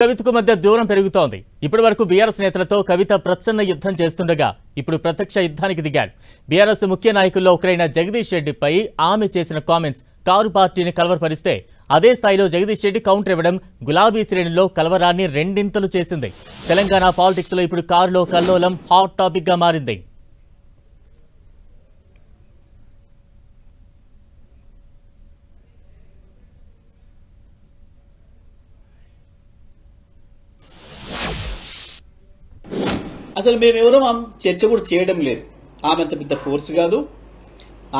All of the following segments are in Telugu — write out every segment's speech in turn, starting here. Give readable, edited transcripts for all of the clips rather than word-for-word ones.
కవితకు మధ్య దూరం పెరుగుతోంది. ఇప్పటి వరకు బీఆర్ఎస్ నేతలతో కవిత ప్రచన్న యుద్ధం చేస్తుండగా ఇప్పుడు ప్రత్యక్ష యుద్ధానికి దిగాడు. బీఆర్ఎస్ ముఖ్య నాయకుల్లో ఒకరైన జగదీష్ రెడ్డిపై ఆమె చేసిన కామెంట్స్ కారు పార్టీని కలవరపరిస్తే అదే స్థాయిలో జగదీష్ రెడ్డి కౌంటర్ ఇవ్వడం గులాబీ శ్రేణుల్లో కలవరాన్ని రెండింతలు చేసింది. తెలంగాణ పాలిటిక్స్ లో ఇప్పుడు కారులో కల్లోలం హాట్ టాపిక్ గా మారింది. అసలు మేమెవరూ చర్చ కూడా చేయడం లేదు. ఆమె అంత పెద్ద ఫోర్స్ కాదు.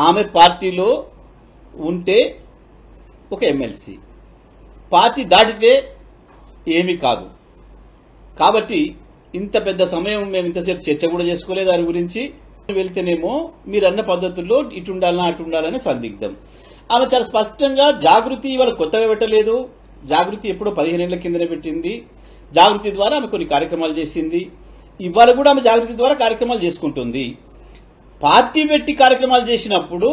ఆమె పార్టీలో ఉంటే ఒక ఎమ్మెల్సీ, పార్టీ దాటితే ఏమీ కాదు. కాబట్టి ఇంత పెద్ద సమయం మేము ఇంతసేపు చర్చ కూడా చేసుకోలేదు దాని గురించి. వెళ్తేనేమో మీరు అన్న పద్ధతుల్లో ఇటు ఉండాలన్నా అటు ఉండాలని సందిగ్ధం. ఆమె చాలా స్పష్టంగా జాగృతి ఇవాళ కొత్తగా పెట్టలేదు. జాగృతి ఎప్పుడో 15 ఏళ్ల కిందనే పెట్టింది. జాగృతి ద్వారా ఆమె కొన్ని కార్యక్రమాలు చేసింది. ఇవాళ కూడా ఆమె జాగృతి ద్వారా కార్యక్రమాలు చేసుకుంటుంది. పార్టీ పెట్టి కార్యక్రమాలు చేసినప్పుడు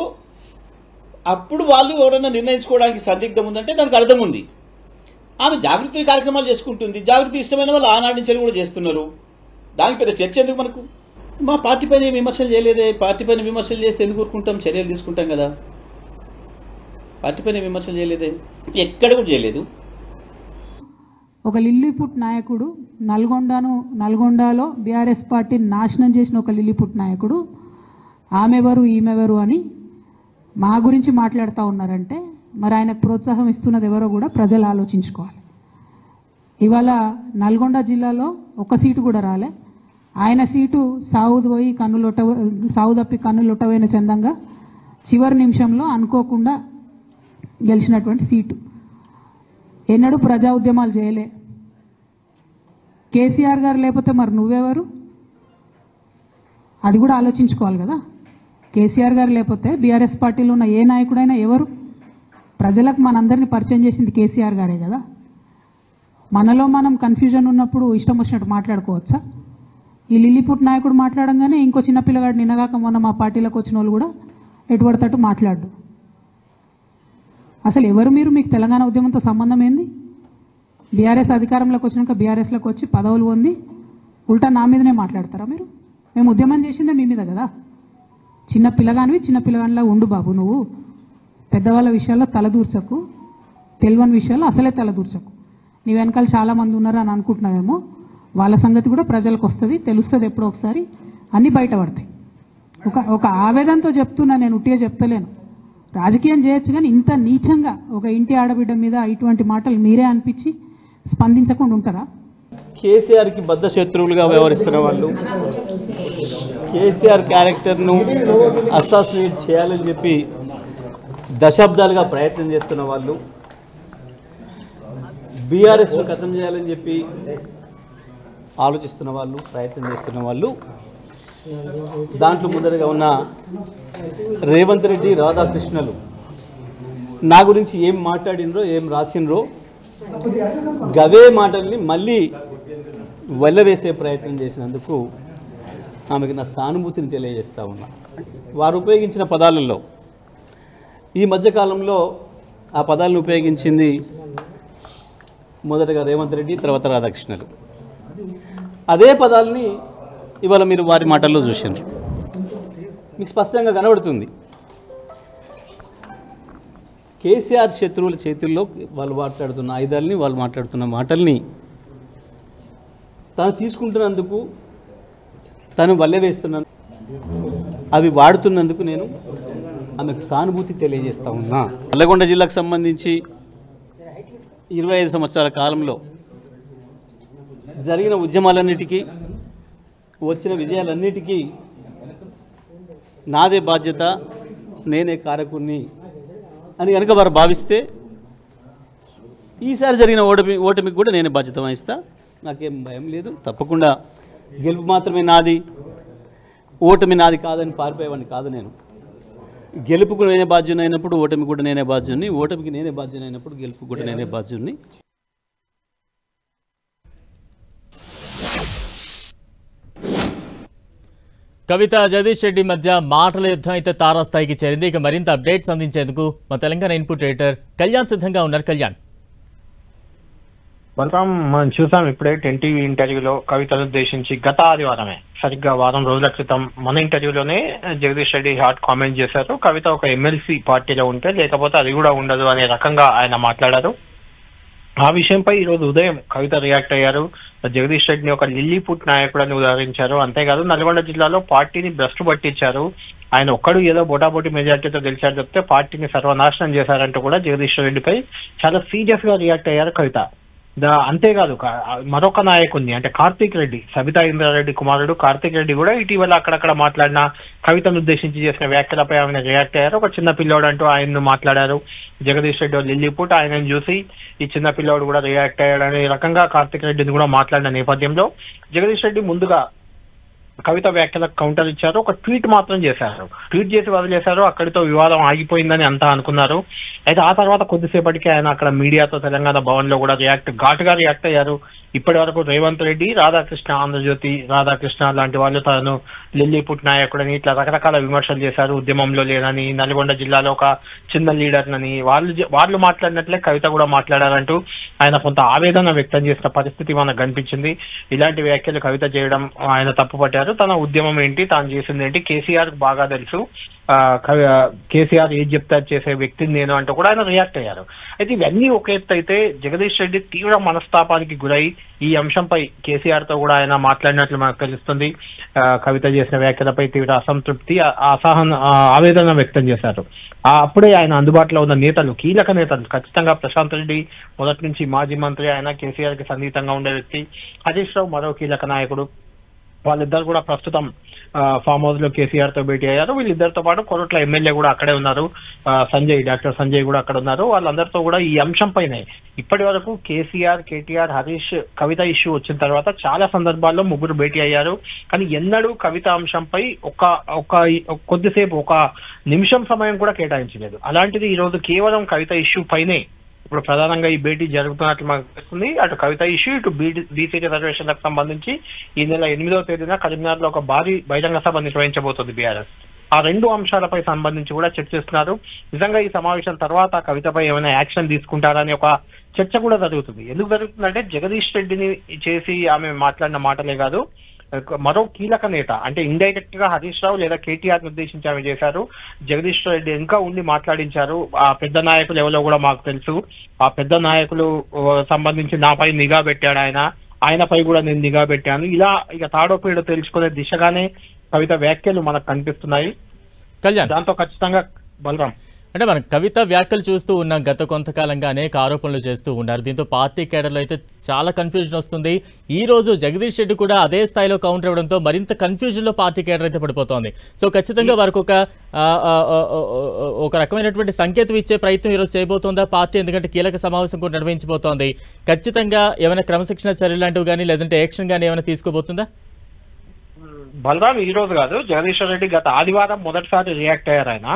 అప్పుడు వాళ్ళు ఎవరైనా నిర్ణయించుకోవడానికి సందిగ్ధం ఉందంటే దానికి అర్థం ఉంది. ఆమె జాగృతి కార్యక్రమాలు చేసుకుంటుంది. జాగృతి ఇష్టమైన వాళ్ళు ఆనాటి నుంచి కూడా చేస్తున్నారు. దానికి పెద్ద చర్చ ఎందుకు మనకు? మా పార్టీ పైన విమర్శలు చేయలేదే. పార్టీ పైన విమర్శలు చేస్తే ఎందుకు ఊరుకుంటాం? చర్యలు తీసుకుంటాం కదా. పార్టీ పైన విమర్శలు చేయలేదే, ఎక్కడ కూడా చేయలేదు. ఒక లిల్లీపుట్ నాయకుడు నల్గొండలో బీఆర్ఎస్ పార్టీని నాశనం చేసిన ఒక లిల్లీపుట్ నాయకుడు ఆమెవరు ఈమెవరు అని మా గురించి మాట్లాడుతూ ఉన్నారంటే మరి ఆయనకు ప్రోత్సాహం ఇస్తున్నది ఎవరో కూడా ప్రజలు ఆలోచించుకోవాలి. ఇవాళ నల్గొండ జిల్లాలో ఒక సీటు కూడా రాలే. ఆయన సీటు సావు తప్పి కన్నులొట్టవైన చందంగా చివరి నిమిషంలో అనుకోకుండా గెలిచినటువంటి సీటు. ఎన్నడూ ప్రజా ఉద్యమాలు చేయలే. కేసీఆర్ గారు లేకపోతే మరి నువ్వెవరు? అది కూడా ఆలోచించుకోవాలి కదా. కేసీఆర్ గారు లేకపోతే బీఆర్ఎస్ పార్టీలో ఉన్న ఏ నాయకుడైనా ఎవరు? ప్రజలకు మనందరినీ పరిచయం చేసింది కేసీఆర్ గారే కదా. మనలో మనం కన్ఫ్యూజన్ ఉన్నప్పుడు ఇష్టం వచ్చినట్టు మాట్లాడుకోవచ్చా? ఈ లిల్లీపుట్ నాయకుడు మాట్లాడంగానే ఇంకో చిన్న పిల్లగాడు నిన్నగాక మొన్న మా పార్టీలోకి వచ్చిన వాళ్ళు కూడా ఎటుపడతట్టు మాట్లాడు. అసలు ఎవరు మీరు? మీకు తెలంగాణ ఉద్యమంతో సంబంధం ఏంది? బీఆర్ఎస్ అధికారంలోకి వచ్చినాక బీఆర్ఎస్లోకి వచ్చి పదవులు పొంది ఉల్టా నా మీదనే మాట్లాడతారా మీరు? మేము ఉద్యమం చేసిందే మీ మీద కదా. చిన్న పిల్లగానిలా ఉండు బాబు. నువ్వు పెద్దవాళ్ళ విషయాల్లో తలదూర్చకు, తెలియని విషయాల్లో అసలే తలదూర్చకు. నీ వెనకాల చాలామంది ఉన్నారు అని అనుకుంటున్నావేమో. వాళ్ళ సంగతి కూడా ప్రజలకు వస్తుంది, తెలుస్తుంది. ఎప్పుడో ఒకసారి అన్నీ బయటపడతాయి. ఒక ఆవేదనతో చెప్తున్నా, నేను ఉట్టిగా చెప్తలేను. రాజకీయం చేయొచ్చు కానీ ఇంత నీచంగా ఒక ఇంటి ఆడబిడ్డ మీద ఇటువంటి మాటలు మీరే అనిపించి స్పందించకుండా ఉంటారా? కేసీఆర్కి బద్ద శత్రువులుగా వ్యవహరిస్తున్న వాళ్ళు, కేసీఆర్ క్యారెక్టర్ను అసాసినేట్ చేయాలని చెప్పి దశాబ్దాలుగా ప్రయత్నం చేస్తున్న వాళ్ళు, బీఆర్ఎస్ను ఖతం చేయాలని చెప్పి ఆలోచిస్తున్న వాళ్ళు, ప్రయత్నం చేస్తున్న వాళ్ళు, దాంట్లో ముందరగా ఉన్న రేవంత్ రెడ్డి, రాధాకృష్ణలు నా గురించి ఏం మాట్లాడినరో, ఏం రాసినరో గవే మాటల్ని మళ్ళీ వెళ్ళవేసే ప్రయత్నం చేసినందుకు ఆమెకు నా సానుభూతిని తెలియజేస్తూ ఉన్నా. వారు ఉపయోగించిన పదాలలో ఈ మధ్యకాలంలో ఆ పదాలను ఉపయోగించింది మొదటగా రేవంత్ రెడ్డి, తర్వాత రాధాకృష్ణలు. అదే పదాలని ఇవాళ మీరు వారి మాటల్లో చూసినారు. మీకు స్పష్టంగా కనబడుతుంది కేసీఆర్ శత్రువుల చేతుల్లో వాళ్ళు మాట్లాడుతున్న ఆయుధాలని, వాళ్ళు మాట్లాడుతున్న మాటల్ని తాను తీసుకుంటున్నందుకు, తను వల్లెవేస్తున్న అవి వాడుతున్నందుకు నేను ఆమెకు సానుభూతి తెలియజేస్తూ ఉన్నా. నల్లగొండ జిల్లాకు సంబంధించి 25 సంవత్సరాల కాలంలో జరిగిన ఉద్యమాలన్నిటికీ, వచ్చిన విజయాలన్నిటికీ నాదే బాధ్యత, నేనే కారకుణ్ణి అని కనుక వారు భావిస్తే ఈసారి జరిగిన ఓటమికి కూడా నేనే బాధ్యత వహిస్తా. నాకేం భయం లేదు. తప్పకుండా గెలుపు మాత్రమే నాది, ఓటమి నాది కాదని పారిపోయేవాడిని కాదు నేను. గెలుపుకు నేనే బాధ్యుని అయినప్పుడు ఓటమి కూడా నేనే బాధ్యుని, ఓటమికి నేనే బాధ్యుని అయినప్పుడు గెలుపు కూడా నేనే బాధ్యుని. కవిత జగదీష్ రెడ్డి మధ్య మాటల యుద్ధం అయితే తారాస్థాయికి చేరింది. ఇక మరింత అప్డేట్స్ అందించేందుకు మా తెలంగాణ ఇన్పుట్ ఎడిటర్ కళ్యాణ్ సిద్ధంగా ఉన్నారు. కళ్యాణ్. బలరాం, మనం చూసాం ఇప్పుడే 10 ఇంటర్వ్యూలో కవితను ఉద్దేశించి గత ఆదివారమే సరిగ్గా వారం రోజుల క్రితం మన ఇంటర్వ్యూలోనే జగదీష్ రెడ్డి హాట్ కామెంట్ చేశారు. కవిత ఒక ఎమ్మెల్సీ పార్టీలో ఉంటే లేకపోతే అది కూడా ఉండదు అనే రకంగా ఆయన మాట్లాడారు. ఆ విషయంపై ఈరోజు ఉదయం కవిత రియాక్ట్ అయ్యారు. జగదీష్ రెడ్డిని ఒక లిల్లీపుట్ నాయకుడని ఉదాహరించారు. అంతేకాదు నల్గొండ జిల్లాలో పార్టీని భ్రష్టు పట్టించారు, ఆయన ఒక్కడు ఏదో బోటాబోటీ మెజార్టీతో గెలిచారు చెప్తే పార్టీని సర్వనాశనం చేశారంటూ కూడా జగదీష్ రెడ్డిపై చాలా సీరియస్ గా రియాక్ట్ అయ్యారు కవిత. అంతేకాదు మరొక నాయకుడిని అంటే కార్తీక్ రెడ్డి, సబితా ఇంద్రారెడ్డి కుమారుడు కార్తీక్ రెడ్డి కూడా ఇటీవల అక్కడక్కడ మాట్లాడిన కవితను ఉద్దేశించి చేసిన వ్యాఖ్యలపై ఆయన రియాక్ట్ అయ్యారు. ఒక చిన్న పిల్లోడు అంటూ ఆయన్ను మాట్లాడారు. జగదీష్ రెడ్డి లిల్లీపుట్, ఆయనను చూసి ఈ చిన్న పిల్లోడు కూడా రియాక్ట్ అయ్యాడు అనే రకంగా కార్తీక్ రెడ్డిని కూడా మాట్లాడిన నేపథ్యంలో జగదీష్ రెడ్డి ముందుగా కవిత వ్యాఖ్యలకు కౌంటర్ ఇచ్చారు. ఒక ట్వీట్ మాత్రం చేశారు, ట్వీట్ చేసి వదిలేశారు. అక్కడితో వివాదం ఆగిపోయిందని అంతా అనుకున్నారు. అయితే ఆ తర్వాత కొద్దిసేపటికి ఆయన అక్కడ మీడియాతో తెలంగాణ భవన్ లో కూడా ఘాటుగా రియాక్ట్ అయ్యారు. ఇప్పటి వరకు రేవంత్ రెడ్డి, రాధాకృష్ణ, ఆంధ్రజ్యోతి రాధాకృష్ణ లాంటి వాళ్ళు తను లిల్లీపుట్ నాయకుడని ఇట్లా రకరకాల విమర్శలు చేశారు. ఉద్యమంలో లేనని, నల్గొండ జిల్లాలో ఒక చిన్న లీడర్నని వాళ్ళు మాట్లాడినట్లే కవిత కూడా మాట్లాడారంటూ ఆయన కొంత ఆవేదన వ్యక్తం చేసిన పరిస్థితి మనకు కనిపించింది. ఇలాంటి వ్యాఖ్యలు కవిత చేయడం ఆయన తప్పుపట్టారు. తన ఉద్యమం ఏంటి, తాను చేసింది ఏంటి కేసీఆర్ బాగా తెలుసు, కేసీఆర్ ఏది చెప్తే చేసే వ్యక్తిని నేను అంటూ కూడా ఆయన రియాక్ట్ అయ్యారు. అయితే ఇవన్నీ ఒక ఎత్తు అయితే జగదీష్ రెడ్డి తీవ్ర మనస్తాపానికి గురై ఈ అంశంపై కేసీఆర్ తో కూడా ఆయన మాట్లాడినట్లు మనకు తెలుస్తుంది. కవిత చేసిన వ్యాఖ్యలపై తీవ్ర అసంతృప్తి, ఆవేదన వ్యక్తం చేశారు. అప్పుడే ఆయన అందుబాటులో ఉన్న నేతలు, కీలక నేతలు, ఖచ్చితంగా ప్రశాంత్ రెడ్డి మొదటి నుంచి మాజీ మంత్రి, ఆయన కేసీఆర్ కి సన్నిహితంగా ఉండే వ్యక్తి, హరీష్ రావు మరో కీలక నాయకుడు, వాళ్ళిద్దరు కూడా ప్రస్తుతం ఫామ్ హౌస్ లో కేసీఆర్ తో భేటీ అయ్యారు. వీళ్ళిద్దరితో పాటు కొరట్ల ఎమ్మెల్యే కూడా అక్కడే ఉన్నారు, డాక్టర్ సంజయ్ కూడా అక్కడ ఉన్నారు. వాళ్ళందరితో కూడా ఈ అంశంపైనే ఇప్పటి వరకు కేసీఆర్, కేటీఆర్, హరీష్, కవిత ఇష్యూ వచ్చిన తర్వాత చాలా సందర్భాల్లో ముగ్గురు భేటీ అయ్యారు. కానీ ఎన్నడూ కవిత అంశంపై కొద్దిసేపు ఒక నిమిషం సమయం కూడా కేటాయించలేదు. అలాంటిది ఈ రోజు కేవలం కవిత ఇష్యూ పైనే ఇప్పుడు ప్రధానంగా ఈ భేటీ జరుగుతున్నట్లు మనకు తెలుస్తుంది. అటు కవిత ఇష్యూ, ఇటు బీసీ రిజర్వేషన్లకు సంబంధించి ఈ నెల 8వ తేదీన కరీంనగర్ లో ఒక భారీ బహిరంగ సభ నిర్వహించబోతోంది బీఆర్ఎస్. ఆ రెండు అంశాలపై సంబంధించి కూడా చర్చిస్తున్నారు. నిజంగా ఈ సమావేశం తర్వాత కవితపై ఏమైనా యాక్షన్ తీసుకుంటారని ఒక చర్చ కూడా జరుగుతుంది. ఎందుకు జరుగుతుందంటే జగదీష్ రెడ్డిని చేసి ఆమె మాట్లాడిన మాటలే కాదు, మరో కీలక నేత అంటే ఇండైరెక్ట్ గా హరీష్ రావు లేదా కేటీఆర్ నిర్దేశించి ఆమె చేశారు. జగదీష్ రెడ్డి ఇంకా ఉండి మాట్లాడించారు. ఆ పెద్ద నాయకులు ఎవరో కూడా మాకు తెలుసు, ఆ పెద్ద నాయకులు సంబంధించి నాపై నిఘా పెట్టాడు ఆయనపై కూడా నేను నిఘా పెట్టాను. ఇలా ఇక తాడో పేడో తెలుసుకునే దిశగానే కవిత వ్యాఖ్యలు మనకు కనిపిస్తున్నాయి. దాంతో ఖచ్చితంగా బలరాం అంటే మనం కవిత వ్యాఖ్యలు చూస్తూ ఉన్నాం. గత కొంతకాలంగా అనేక ఆరోపణలు చేస్తూ ఉన్నారు. దీంతో పార్టీ కేడర్లో అయితే చాలా కన్ఫ్యూజన్ వస్తుంది. ఈ రోజు జగదీష్ రెడ్డి కూడా అదే స్థాయిలో కౌంటర్ ఇవ్వడంతో మరింత కన్ఫ్యూజన్ లో పార్టీ కేడర్ అయితే పడిపోతోంది. సో ఖచ్చితంగా వారికి ఒక రకమైనటువంటి సంకేతం ఇచ్చే ప్రయత్నం ఈరోజు చేయబోతోందా పార్టీ? ఎందుకంటే కీలక సమావేశం కూడా నిర్వహించబోతోంది. ఖచ్చితంగా ఏమైనా క్రమశిక్షణ చర్యలు లాంటివి కానీ లేదంటే యాక్షన్ కానీ ఏమైనా తీసుకోబోతుందా? బలరాం ఈ రోజు కాదు, జగదీశ్వర్ రెడ్డి గత ఆదివారం మొదటిసారి రియాక్ట్ అయ్యారు ఆయన.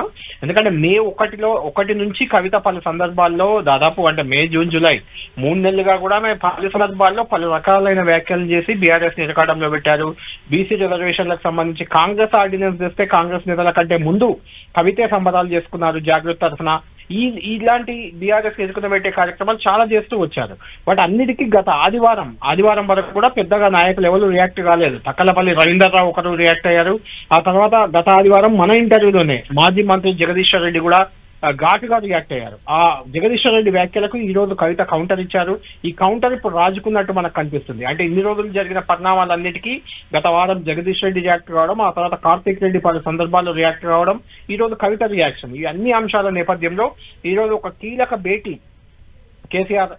ఎందుకంటే మే 1 నుంచి కవిత పలు సందర్భాల్లో దాదాపు అంటే మే, జూన్, జూలై 3 నెలలుగా కూడా పలు సందర్భాల్లో పలు రకాలైన వ్యాఖ్యలు చేసి బీఆర్ఎస్ నిరకాటంలో పెట్టారు. బీసీ రిజర్వేషన్లకు సంబంధించి కాంగ్రెస్ ఆర్డినెన్స్ తెస్తే కాంగ్రెస్ నేతల కంటే ముందు కవితే సంబరాలు చేసుకున్నారు జాగృతి తరఫున. ఇలాంటి బీఆర్ఎస్ ఎదుర్కొన పెట్టే కార్యక్రమాలు చాలా చేస్తూ వచ్చారు. బట్ అన్నిటికీ గత ఆదివారం వరకు కూడా పెద్దగా నాయకులు ఎవరు రియాక్ట్ కాలేదు. తక్కలపల్లి రవీందర్రావు ఒకరు రియాక్ట్ అయ్యారు. ఆ తర్వాత గత ఆదివారం మన ఇంటర్వ్యూలోనే మాజీ మంత్రి జగదీశ్వర్ రెడ్డి కూడా ఘాటుగా రియాక్ట్ అయ్యారు. ఆ జగదీశ్వర్ రెడ్డి వ్యాఖ్యలకు ఈ రోజు కవిత కౌంటర్ ఇచ్చారు. ఈ కౌంటర్ ఇప్పుడు రాజుకున్నట్టు మనకు కనిపిస్తుంది. అంటే ఇన్ని రోజులు జరిగిన పరిణామాలన్నిటికీ గత వారం జగదీష్ రెడ్డి రియాక్ట్ కావడం, ఆ తర్వాత కార్తీక్ రెడ్డి పలు సందర్భాల్లో రియాక్ట్ కావడం, ఈ రోజు కవిత రియాక్షన్, ఈ అన్ని అంశాల నేపథ్యంలో ఈ రోజు ఒక కీలక భేటీ కేసీఆర్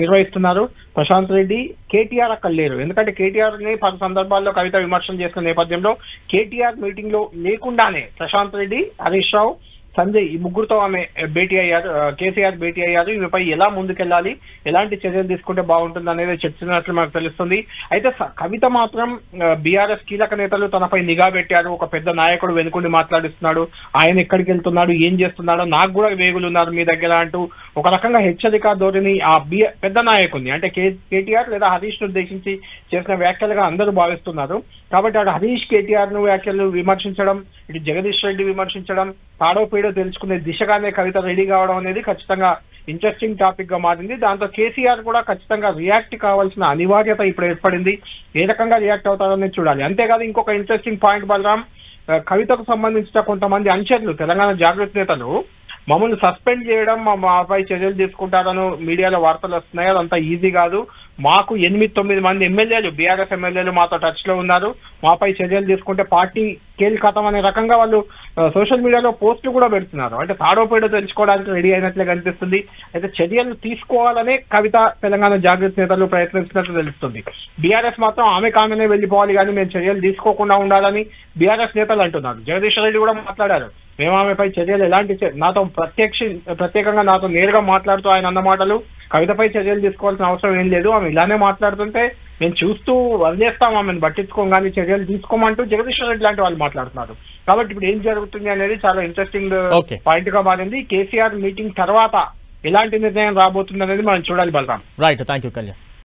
నిర్వహిస్తున్నారు. ప్రశాంత్ రెడ్డి, కేటీఆర్ అక్కడ లేరు. ఎందుకంటే కేటీఆర్ ని పలు సందర్భాల్లో కవిత విమర్శలు చేసిన నేపథ్యంలో కేటీఆర్ మీటింగ్ లో లేకుండానే ప్రశాంత్ రెడ్డి, హరీష్ రావు, సంజయ్ ఈ ముగ్గురుతో ఆమె భేటీ అయ్యారు. కేసీఆర్ భేటీ అయ్యారు. ఈమెపై ఎలా ముందుకెళ్లాలి, ఎలాంటి చర్యలు తీసుకుంటే బాగుంటుంది అనేది చర్చించినట్లు మనకు తెలుస్తుంది. అయితే కవిత మాత్రం బీఆర్ఎస్ కీలక నేతలు తనపై నిఘా పెట్టారు. ఒక పెద్ద నాయకుడు వెనుకుండి మాట్లాడిస్తున్నాడు, ఆయన ఎక్కడికి వెళ్తున్నాడు, ఏం చేస్తున్నాడో, నాకు కూడా వేగులు ఉన్నారు మీ దగ్గర అంటూ ఒక రకంగా హెచ్చరిక ధోరణి ఆ పెద్ద నాయకుడిని అంటే కేటీఆర్ లేదా హరీష్ ను ఉద్దేశించి చేసిన వ్యాఖ్యలుగా అందరూ భావిస్తున్నారు. కాబట్టి అటు హరీష్, కేటీఆర్ ను వ్యాఖ్యలు విమర్శించడం, ఇటు జగదీష్ రెడ్డి విమర్శించడం, తాడో పేడో తెలుసుకునే దిశగానే కవిత రెడీ కావడం అనేది ఖచ్చితంగా ఇంట్రెస్టింగ్ టాపిక్ గా మారింది. దాంతో కేసీఆర్ కూడా ఖచ్చితంగా రియాక్ట్ కావాల్సిన అనివార్యత ఇప్పుడు ఏర్పడింది. ఏ రకంగా రియాక్ట్ అవుతారని చూడాలి. అంతేకాదు ఇంకొక ఇంట్రెస్టింగ్ పాయింట్ బలరాం, కవితకు సంబంధించిన కొంతమంది అనుచరులు, తెలంగాణ జాగృతి నేతలు మమ్మల్ని సస్పెండ్ చేయడం, మాపై చర్యలు తీసుకుంటారని మీడియాలో వార్తలు వస్తున్నాయి. అదంతా ఈజీ కాదు. మాకు 8-9 మంది ఎమ్మెల్యేలు, బీఆర్ఎస్ ఎమ్మెల్యేలు మాతో టచ్ లో ఉన్నారు. మాపై చర్యలు తీసుకుంటే పార్టీ కీలకతం అనే రకంగా వాళ్ళు సోషల్ మీడియాలో పోస్టులు కూడా పెడుతున్నారు. అంటే తాడోపేడో తెలుసుకోవడానికి రెడీ అయినట్లే కనిపిస్తుంది. అయితే చర్యలు తీసుకోవాలనే కవిత తెలంగాణ జాగృతి నేతలు ప్రయత్నిస్తున్నట్లు తెలుస్తుంది. బీఆర్ఎస్ మాత్రం ఆమెనే వెళ్లిపోవాలి కానీ మేము చర్యలు తీసుకోకుండా ఉండాలని బీఆర్ఎస్ నేతలు అంటున్నారు. జగదీష్ రెడ్డి కూడా మాట్లాడారు. మేము ఆమెపై చర్యలు ఎలాంటి నాతో ప్రత్యేకంగా నాతో నేరుగా మాట్లాడుతూ ఆయన అన్న మాటలు, కవితపై చర్యలు తీసుకోవాల్సిన అవసరం ఏం లేదు, ఆమె ఇలానే మాట్లాడుతుంటే మేము చూస్తూ వదిలేస్తాం, ఆమెను పట్టించుకోం కానీ చర్యలు తీసుకోమంటూ జగదీష్ రెడ్డి లాంటి వాళ్ళు మాట్లాడుతున్నారు. కాబట్టి ఇప్పుడు ఏం జరుగుతుంది అనేది చాలా ఇంట్రెస్టింగ్ పాయింట్ గా మారింది. కేసీఆర్ మీటింగ్ తర్వాత ఎలాంటి నిర్ణయం రాబోతుంది అనేది మనం చూడాలి Balaram. Right, thank you Kalyan.